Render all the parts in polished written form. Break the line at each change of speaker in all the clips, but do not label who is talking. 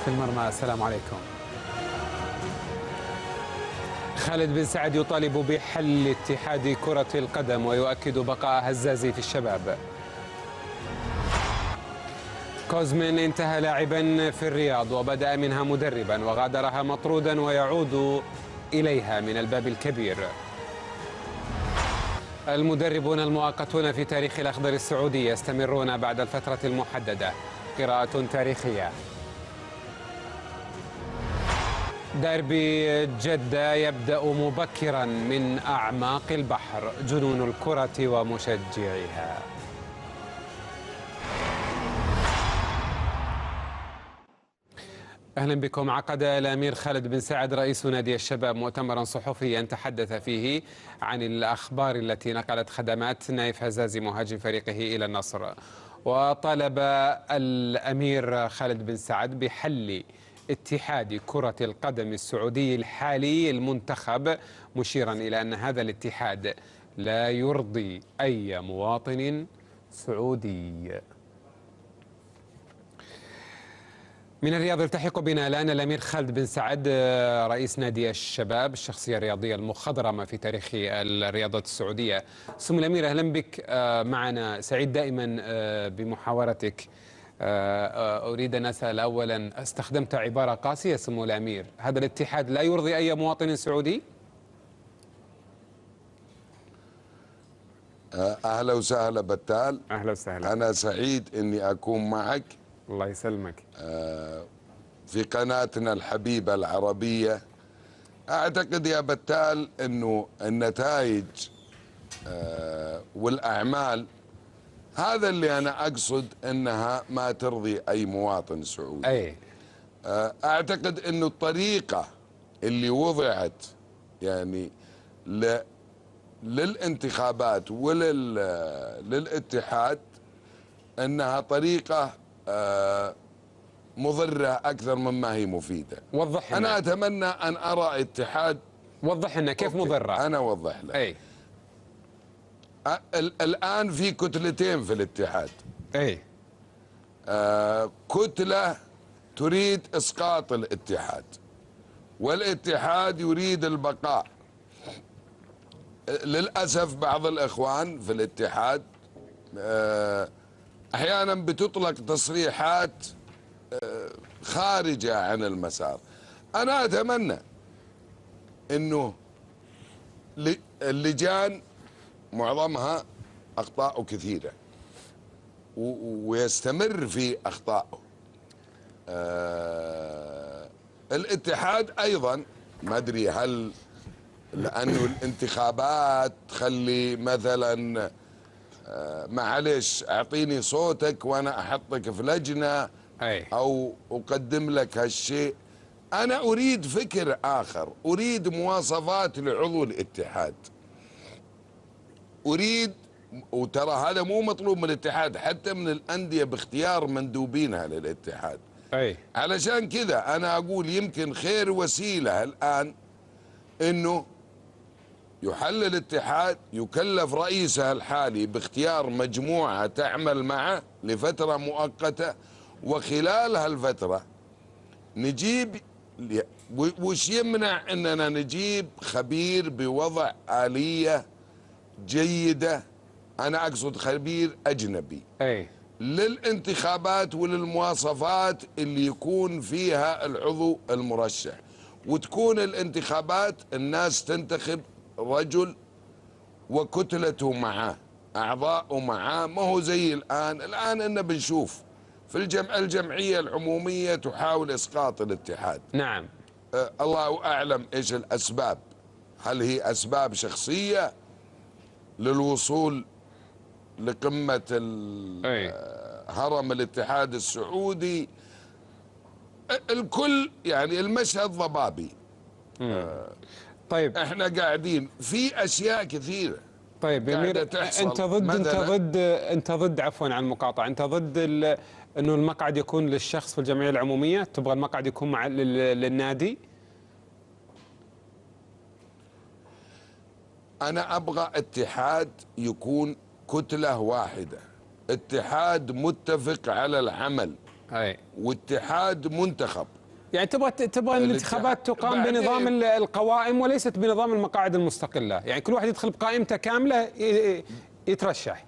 في المرمى. السلام عليكم. خالد بن سعد يطالب بحل اتحاد كرة القدم ويؤكد بقاء هزازي في الشباب. كوزمين انتهى لاعبا في الرياض وبدأ منها مدربا وغادرها مطرودا ويعود إليها من الباب الكبير. المدربون المؤقتون في تاريخ الأخضر السعودي يستمرون بعد الفترة المحددة. قراءة تاريخية. ديربي جدة يبدأ مبكرا من أعماق البحر. جنون الكرة ومشجعيها. أهلا بكم. عقد الأمير خالد بن سعد رئيس نادي الشباب مؤتمرا صحفيا تحدث فيه عن الأخبار التي نقلت خدمات نايف هزازي مهاجم فريقه إلى النصر، وطالب الأمير خالد بن سعد بحل اتحاد كرة القدم السعودي الحالي المنتخب، مشيرا إلى أن هذا الاتحاد لا يرضي أي مواطن سعودي. من الرياض يلتحق بنا الآن الأمير خالد بن سعد رئيس نادي الشباب، الشخصية الرياضية المخضرمة في تاريخ الرياضة السعودية. سمو الأمير أهلا بك معنا، سعيد دائما بمحاورتك. أريد أن أسأل أولا، استخدمت عبارة قاسية سمو الأمير، هذا الاتحاد لا يرضي أي مواطن سعودي؟
أهلا وسهلا بتال.
أهلا وسهلا.
أنا سعيد أني أكون معك.
الله يسلمك.
في قناتنا الحبيبة العربية. أعتقد يا بتال أنه النتائج والأعمال هذا اللي أنا أقصد أنها ما ترضي أي مواطن سعودي. أعتقد أنه الطريقة اللي وضعت يعني للانتخابات وللاتحاد أنها طريقة مضرة أكثر مما هي مفيدة.
وضح لنا.
أنا أتمنى أن أرى اتحاد.
وضح لنا كيف مضرة.
أنا أوضح لك. الآن في كتلتين في الاتحاد. كتلة تريد إسقاط الاتحاد، والاتحاد يريد البقاء. للأسف بعض الإخوان في الاتحاد أحيانا بتطلق تصريحات خارجة عن المسار. أنا أتمنى أنه اللجان معظمها أخطاء كثيرة ويستمر في أخطائه. الاتحاد أيضا ما أدري هل لأنه الانتخابات تخلي مثلا معلش أعطيني صوتك وأنا أحطك في لجنة أو أقدم لك هالشيء. أنا أريد فكر آخر، أريد مواصفات لعضو الاتحاد، أريد، وترى هذا مو مطلوب من الاتحاد، حتى من الأندية باختيار مندوبينها للاتحاد. علشان كذا أنا أقول يمكن خير وسيلة الآن إنه يحل الاتحاد، يكلف رئيسه الحالي باختيار مجموعة تعمل معه لفترة مؤقتة، وخلال هالفترة نجيب. وش يمنع اننا نجيب خبير بوضع آلية جيدة، انا اقصد خبير اجنبي للانتخابات وللمواصفات اللي يكون فيها العضو المرشح، وتكون الانتخابات الناس تنتخب رجل وكتلته معاه، أعضاءه معاه، ما هو زي الآن إنه بنشوف في الجمعية العمومية تحاول إسقاط الاتحاد.
نعم.
الله أعلم إيش الأسباب، هل هي أسباب شخصية للوصول لقمة هرم الاتحاد السعودي؟ الكل يعني المشهد ضبابي.
طيب
احنا قاعدين في اشياء كثيره.
طيب أمير، انت ضد عفوا عن المقاطعه، انت ضد انه المقعد يكون للشخص في الجمعيه العموميه؟ تبغى المقعد يكون مع للنادي؟
انا ابغى اتحاد يكون كتله واحده، اتحاد متفق على العمل،
اي
واتحاد منتخب.
يعني تبغى الانتخابات تقام بنظام القوائم وليست بنظام المقاعد المستقلة، يعني كل واحد يدخل بقائمته كاملة يترشح.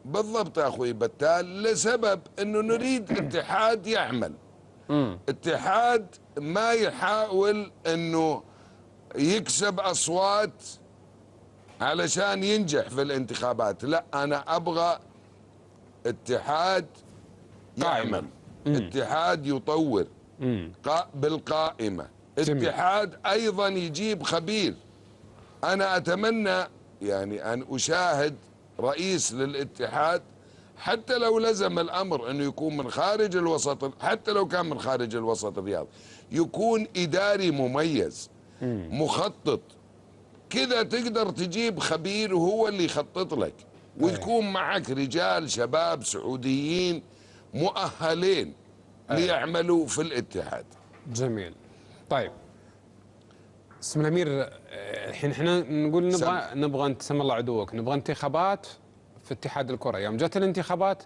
بالضبط يا اخوي بتال، لسبب انه نريد اتحاد يعمل، اتحاد ما يحاول انه يكسب اصوات علشان ينجح في الانتخابات. لا، انا ابغى اتحاد يعمل، اتحاد يطور بالقائمة، اتحاد ايضا يجيب خبير. انا اتمنى يعني ان اشاهد رئيس للاتحاد، حتى لو لزم الامر انه يكون من خارج الوسط، حتى لو كان من خارج الوسط الرياضي، يكون اداري مميز مخطط كذا، تقدر تجيب خبير وهو اللي يخطط لك، ويكون معك رجال شباب سعوديين مؤهلين ليعملوا في الاتحاد.
جميل. طيب اسم الامير، الحين احنا نقول نبغى انت سم الله عدوك، نبغى انتخابات في اتحاد الكره. يوم جت الانتخابات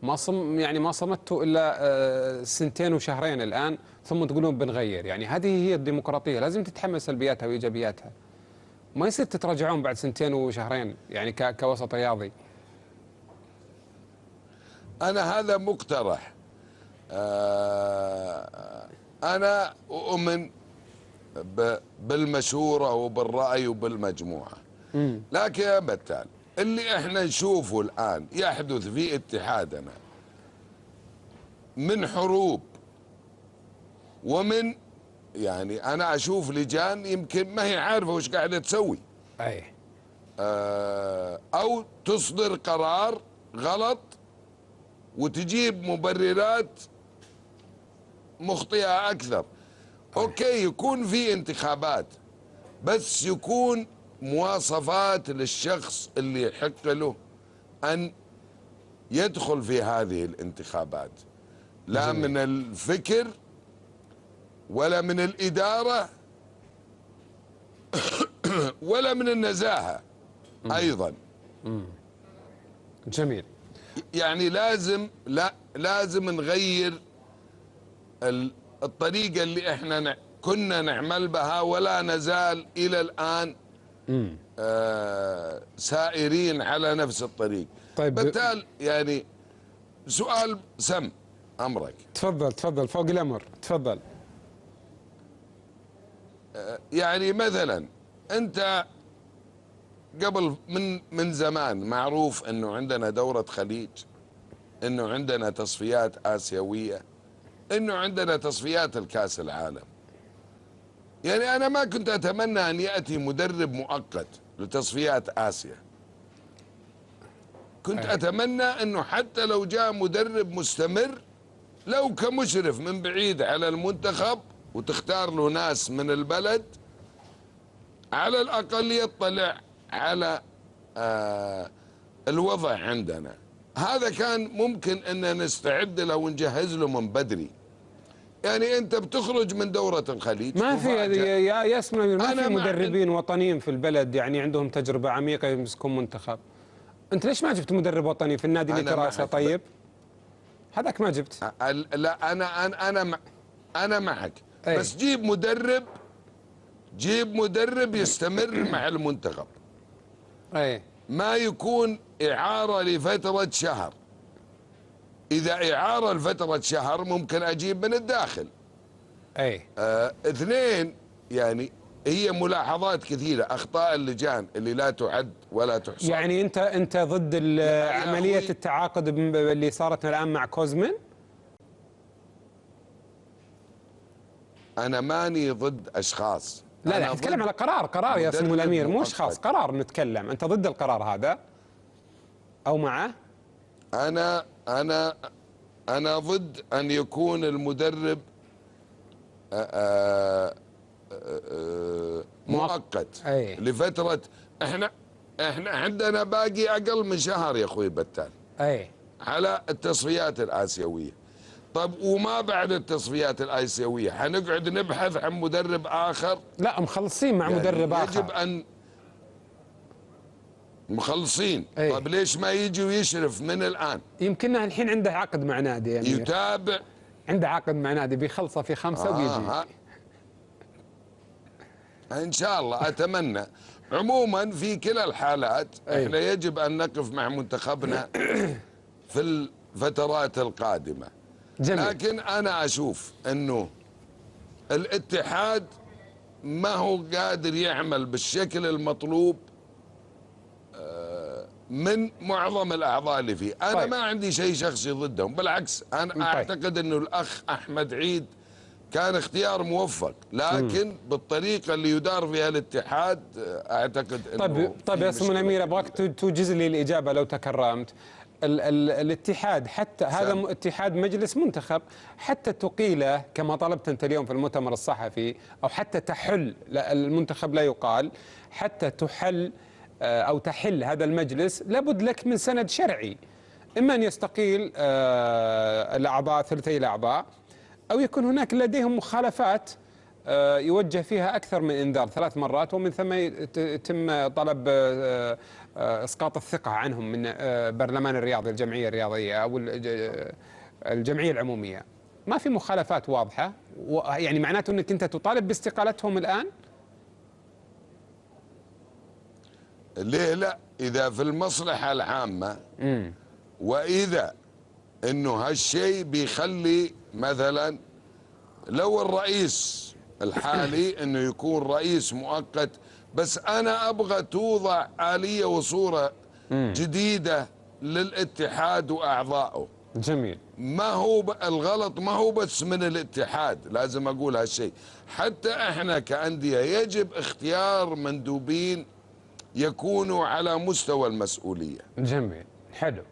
ما صمتوا الا سنتين وشهرين الان، ثم تقولون بنغير. يعني هذه هي الديمقراطيه، لازم تتحمل سلبياتها وايجابياتها، ما يصير تتراجعون بعد سنتين وشهرين يعني كوسط رياضي.
انا هذا مقترح، انا اؤمن بالمشورة وبالرأي وبالمجموعة. لكن يا بتال، اللي احنا نشوفه الآن يحدث في اتحادنا من حروب، ومن يعني أنا أشوف لجان يمكن ما هي عارفة وش قاعدة تسوي،
أي
أو تصدر قرار غلط وتجيب مبررات مخطئة أكثر. اوكي، يكون في انتخابات، بس يكون مواصفات للشخص اللي يحق له ان يدخل في هذه الانتخابات، لا من الفكر ولا من الإدارة ولا من النزاهة ايضا.
جميل.
يعني لازم نغير الطريقة اللي احنا كنا نعمل بها ولا نزال الى الان سائرين على نفس الطريق.
طيب
بالتالي يعني سؤال سم امرك.
تفضل فوق الامر، تفضل.
يعني مثلا انت قبل من زمان معروف انه عندنا دورة خليج، انه عندنا تصفيات آسيوية، انه عندنا تصفيات الكاس العالم. يعني انا ما كنت اتمنى ان يأتي مدرب مؤقت لتصفيات آسيا، كنت اتمنى انه حتى لو جاء مدرب مستمر، لو كمشرف من بعيد على المنتخب وتختار له ناس من البلد، على الاقل يطلع على الوضع عندنا. هذا كان ممكن ان نستعد له ونجهز له من بدري. يعني انت بتخرج من دورة الخليج،
ما في يا اسم الامير، ما في مدربين وطنيين في البلد يعني عندهم تجربة عميقة يمسكون منتخب. انت ليش ما جبت مدرب وطني في النادي اللي تراسه؟ طيب هذاك ما جبت.
لا انا معك. أي. بس جيب مدرب يستمر مع المنتخب.
اي، ما
يكون إعارة لفترة شهر. إذا إعارة لفترة شهر ممكن أجيب من الداخل.
أي.
اثنين، يعني هي ملاحظات كثيرة، أخطاء اللجان اللي لا تعد ولا تحصى.
يعني أنت ضد عملية التعاقد اللي صارت الآن مع كوزمن؟
أنا ماني ضد أشخاص.
لا نتكلم على قرار يا سمو الأمير، مو أشخاص، قرار نتكلم. أنت ضد القرار هذا أو معه؟
أنا ضد أن يكون المدرب مؤقت لفترة. احنا عندنا باقي أقل من شهر يا أخوي بتال على التصفيات الآسيوية. طب وما بعد التصفيات الآسيوية حنقعد نبحث عن مدرب آخر؟
لا، مخلصين مع يعني مدرب آخر.
يجب أن مخلصين.
أي.
طيب ليش ما يجي ويشرف من الآن؟
يمكنه الحين عنده عقد مع نادي يا أمير.
يتابع.
عنده عقد مع نادي بيخلصه في 5 وبيجي.
إن شاء الله أتمنى. عموما في كلا الحالات
أي.
احنا يجب أن نقف مع منتخبنا في الفترات القادمة.
جميل.
لكن أنا أشوف أنه الاتحاد ما هو قادر يعمل بالشكل المطلوب من معظم الأعضاء اللي فيه. أنا
طيب.
ما عندي شيء شخصي ضدهم، بالعكس أنا
طيب.
أعتقد أنه الأخ أحمد عيد كان اختيار موفق، لكن بالطريقة اللي يدار فيها الاتحاد أعتقد أنه
طيب يا سمو الأمير، أبغاك توجز لي الإجابة لو تكرمت. الاتحاد حتى هذا اتحاد مجلس منتخب، حتى تقيله كما طلبت أنت اليوم في المؤتمر الصحفي، أو حتى تحل، المنتخب لا يقال، حتى تحل أو تحل هذا المجلس لابد لك من سند شرعي، إما أن يستقيل الأعضاء ثلثي الأعضاء، أو يكون هناك لديهم مخالفات يوجه فيها أكثر من إنذار 3 مرات، ومن ثم يتم طلب إسقاط الثقة عنهم من برلمان الرياضي، الجمعية الرياضية أو الجمعية العمومية. ما في مخالفات واضحة، يعني معناته أنك أنت تطالب باستقالتهم الآن؟
ليه لا؟ إذا في المصلحة العامة وإذا أنه هالشيء بيخلي مثلا لو الرئيس الحالي أنه يكون رئيس مؤقت، بس أنا أبغى توضع آلية وصورة جديدة للاتحاد وأعضائه.
جميل.
ما هو الغلط ما هو بس من الاتحاد، لازم أقول هالشيء، حتى إحنا كأندية يجب اختيار مندوبين يكونوا على مستوى المسؤولية.
جميل. حلو.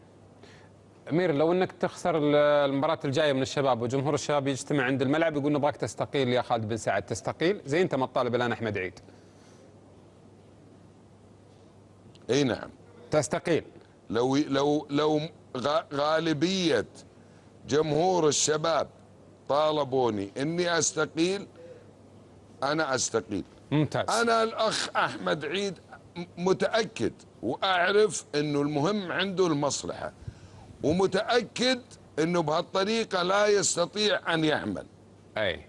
أمير، لو أنك تخسر المباراة الجاية من الشباب وجمهور الشباب يجتمع عند الملعب يقول نبغاك تستقيل يا خالد بن سعد، تستقيل زي أنت ما تطالب الآن أحمد عيد؟
أي نعم
تستقيل.
لو غالبية جمهور الشباب طالبوني إني أستقيل أنا أستقيل.
ممتاز.
أنا الأخ أحمد عيد متأكد وأعرف أنه المهم عنده المصلحة، ومتأكد أنه بهالطريقة لا يستطيع أن يعمل.
أي.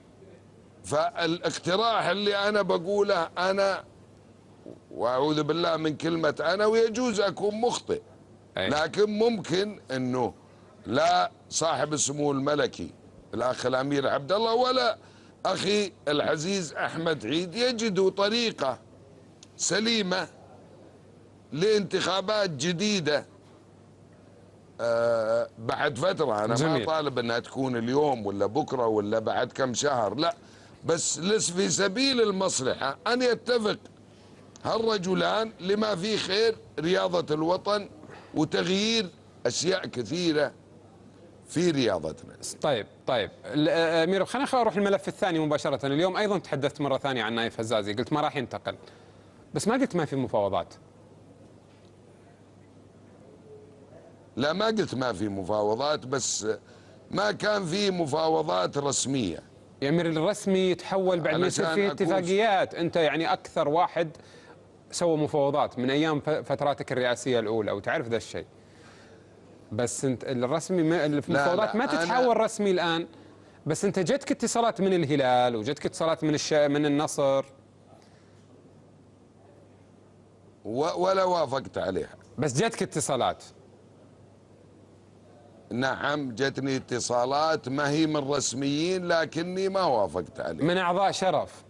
فالاقتراح اللي أنا بقوله، أنا وأعوذ بالله من كلمة أنا، ويجوز أكون مخطئ، لكن ممكن أنه لا صاحب السمو الملكي الأخ الأمير عبد الله ولا أخي العزيز أحمد عيد يجدوا طريقة سليمة لانتخابات جديدة بعد فترة. أنا
جميل.
ما طالب أنها تكون اليوم ولا بكرة ولا بعد كم شهر، لا، بس في سبيل المصلحة أن يتفق هالرجلان لما فيه خير رياضة الوطن وتغيير أشياء كثيرة في رياضتنا.
طيب أمير، خلينا أروح الملف الثاني مباشرة. اليوم أيضا تحدثت مرة ثانية عن نايف هزازي، قلت ما راح ينتقل، بس ما قلت ما في مفاوضات.
لا ما قلت ما في مفاوضات، بس ما كان في مفاوضات رسمية.
يا أمير، الرسمي يتحول بعد ما يصير فيه اتفاقيات. أنت يعني أكثر واحد سوى مفاوضات من أيام فتراتك الرئاسية الأولى، وتعرف ذا الشيء. بس انت الرسمي المفاوضات ما تتحول رسمي الآن، بس أنت جتك اتصالات من الهلال وجتك اتصالات من النصر
ولا وافقت عليها.
بس جتك اتصالات؟
نعم جتني اتصالات ما هي من رسميين، لكني ما وافقت عليها.
من أعضاء شرف.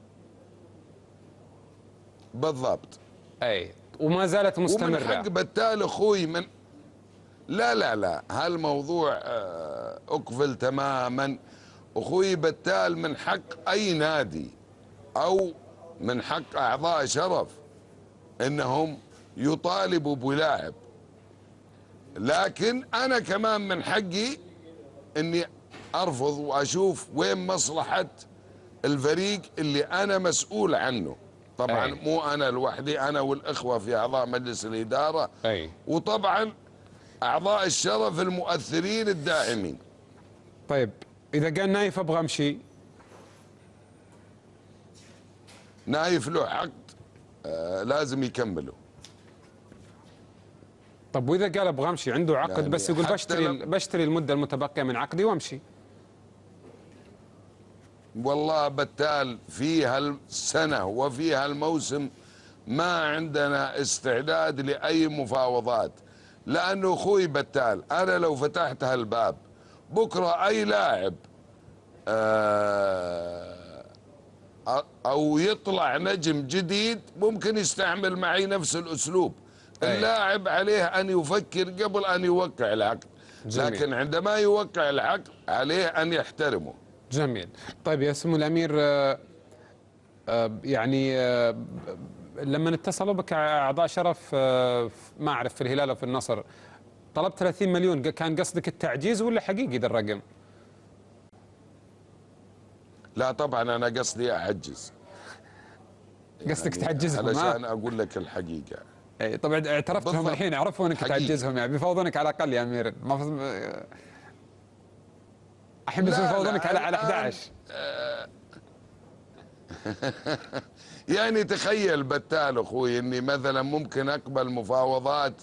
بالضبط.
أي، وما زالت مستمرة.
ومن حق بالتالي أخوي من لا هالموضوع أقفل تماما. أخوي بالتالي من حق أي نادي أو من حق أعضاء شرف إنهم يطالبوا بلاعب، لكن أنا كمان من حقي إني أرفض وأشوف وين مصلحة الفريق اللي أنا مسؤول عنه. طبعا مو أنا لوحدي، أنا والإخوة في أعضاء مجلس الإدارة، وطبعا أعضاء الشرف المؤثرين الداعمين.
طيب إذا قال نايف أبغى أمشي؟
نايف له عقد لازم يكمله.
طب واذا قال ابغى امشي، عنده عقد
يعني
بس يقول
حتى
بشتري المده المتبقيه من عقدي وامشي.
والله بتال في هالسنة وفي هالموسم ما عندنا استعداد لأي مفاوضات، لأنه أخوي بتال أنا لو فتحت هالباب بكرة أي لاعب أو يطلع نجم جديد ممكن يستعمل معي نفس الأسلوب. اللاعب عليه أن يفكر قبل أن يوقع العقد، لكن عندما يوقع العقد عليه أن يحترمه.
جميل. طيب يا سمو الأمير، يعني لما اتصلوا بك أعضاء شرف ما أعرف في الهلال أو في النصر، طلبت 30 مليون، كان قصدك التعجيز ولا حقيقي ذا الرقم؟
لا طبعا أنا قصدي أعجز.
قصدك
يعني
تعجزهم؟
علشان أقول لك الحقيقة.
اي طبعا اعترفتهم الحين، عرفوا انك تعجزهم، يعني بيفاوضونك على الاقل يا امير. الحين بس يفاوضونك على 11.
يعني تخيل بتال اخوي اني مثلا ممكن اقبل مفاوضات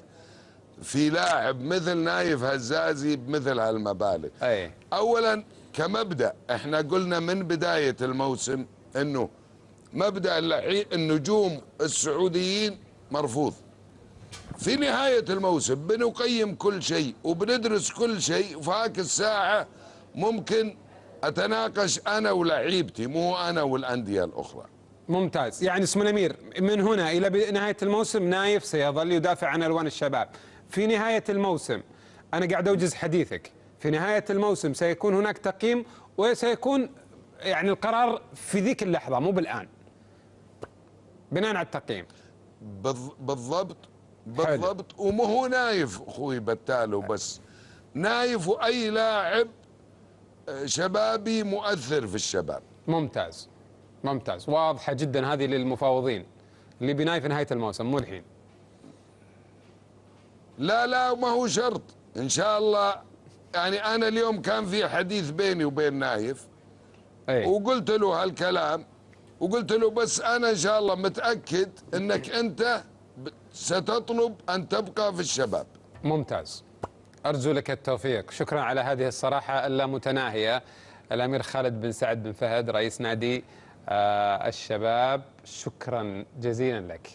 في لاعب مثل نايف هزازي بمثل هالمبالغ.
اي
اولا كمبدا احنا قلنا من بدايه الموسم انه مبدا النجوم السعوديين مرفوض. في نهايه الموسم بنقيم كل شيء وبندرس كل شيء، وفي هاك الساعه ممكن اتناقش انا ولعيبتي، مو انا والانديه الاخرى.
ممتاز. يعني اسم الامير من هنا الى نهايه الموسم نايف سيظل يدافع عن الوان الشباب. في نهايه الموسم، انا قاعد اوجز حديثك، في نهايه الموسم سيكون هناك تقييم وسيكون يعني القرار في ذيك اللحظه مو بالان، بناء على التقييم.
بالضبط بالضبط. ومو هو نايف اخوي بتالو بس، نايف واي لاعب شبابي مؤثر في الشباب.
ممتاز ممتاز، واضحه جدا هذه للمفاوضين اللي بنايف في نهايه الموسم مو الحين.
لا ما هو شرط ان شاء الله. يعني انا اليوم كان في حديث بيني وبين نايف وقلت له هالكلام، وقلت له بس انا ان شاء الله متاكد انك انت ستطلب ان تبقى في الشباب.
ممتاز، ارجو لك التوفيق. شكرا على هذه الصراحه اللامتناهيه الامير خالد بن سعد بن فهد رئيس نادي الشباب، شكرا جزيلا لك.